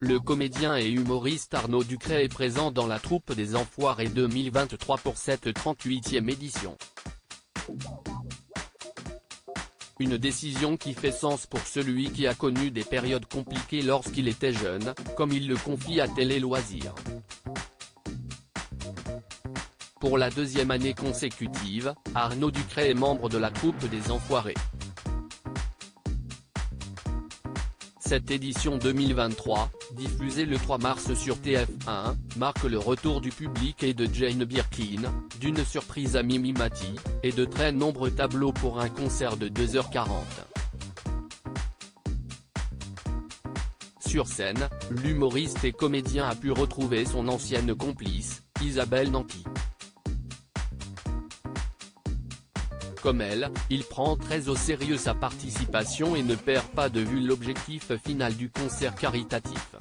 Le comédien et humoriste Arnaud Ducret est présent dans la troupe des Enfoirés 2023 pour cette 38e édition. Une décision qui fait sens pour celui qui a connu des périodes compliquées lorsqu'il était jeune, comme il le confie à Télé Loisirs. Pour la deuxième année consécutive, Arnaud Ducret est membre de la troupe des Enfoirés. Cette édition 2023, diffusée le 3 mars sur TF1, marque le retour du public et de Jane Birkin, d'une surprise à Mimi Mati, et de très nombreux tableaux pour un concert de 2h40. Sur scène, l'humoriste et comédien a pu retrouver son ancienne complice, Isabelle Nanty. Comme elle, il prend très au sérieux sa participation et ne perd pas de vue l'objectif final du concert caritatif.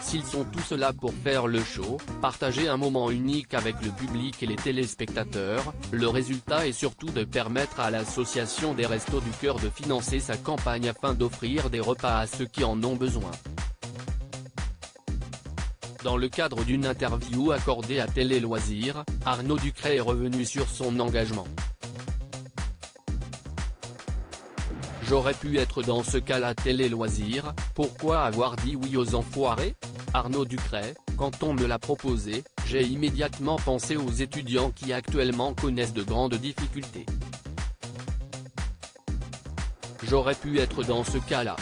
S'ils sont tous là pour faire le show, partager un moment unique avec le public et les téléspectateurs, le résultat est surtout de permettre à l'association des Restos du Cœur de financer sa campagne afin d'offrir des repas à ceux qui en ont besoin. Dans le cadre d'une interview accordée à Télé Loisirs, Arnaud Ducret est revenu sur son engagement. J'aurais pu être dans ce cas-là Télé Loisirs, pourquoi avoir dit oui aux Enfoirés ? Arnaud Ducret, quand on me l'a proposé, j'ai immédiatement pensé aux étudiants qui actuellement connaissent de grandes difficultés. J'aurais pu être dans ce cas-là.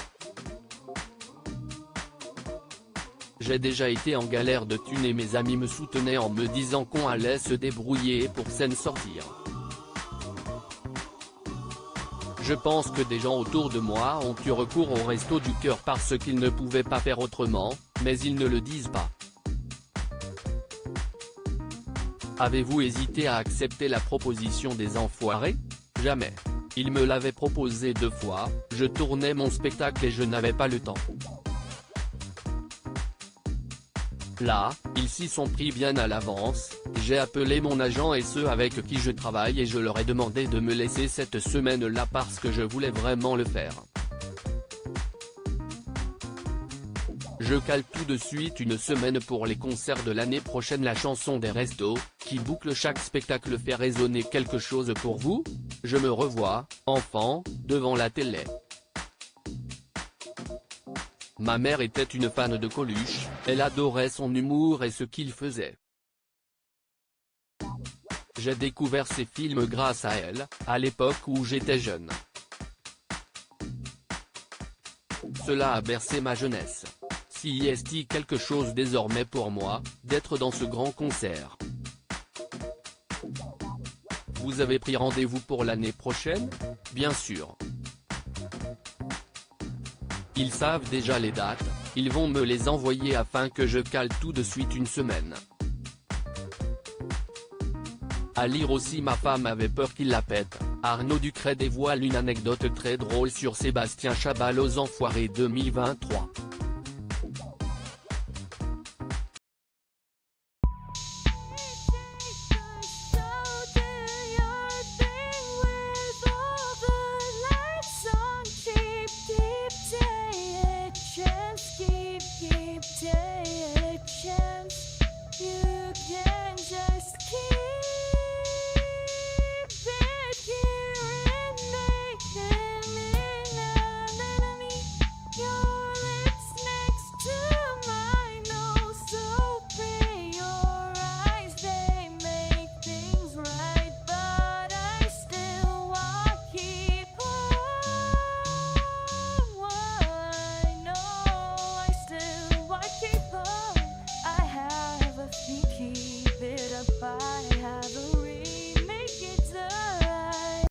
J'ai déjà été en galère de thunes et mes amis me soutenaient en me disant qu'on allait se débrouiller pour s'en sortir. Je pense que des gens autour de moi ont eu recours au Resto du Cœur parce qu'ils ne pouvaient pas faire autrement, mais ils ne le disent pas. Avez-vous hésité à accepter la proposition des Enfoirés ? Jamais. Ils me l'avaient proposé 2 fois, je tournais mon spectacle et je n'avais pas le temps. Là, ils s'y sont pris bien à l'avance, j'ai appelé mon agent et ceux avec qui je travaille et je leur ai demandé de me laisser cette semaine-là parce que je voulais vraiment le faire. Je cale tout de suite une semaine pour les concerts de l'année prochaine. La chanson des Restos, qui boucle chaque spectacle, fait résonner quelque chose pour vous ? Je me revois, enfant, devant la télé. Ma mère était une fan de Coluche, elle adorait son humour et ce qu'il faisait. J'ai découvert ses films grâce à elle, à l'époque où j'étais jeune. Cela a bercé ma jeunesse. Si est-il quelque chose désormais pour moi, d'être dans ce grand concert. Vous avez pris rendez-vous pour l'année prochaine ? Bien sûr. Ils savent déjà les dates, ils vont me les envoyer afin que je cale tout de suite une semaine. À lire aussi, ma femme avait peur qu'il la pète. Arnaud Ducret dévoile une anecdote très drôle sur Sébastien Chabal aux Enfoirés 2023.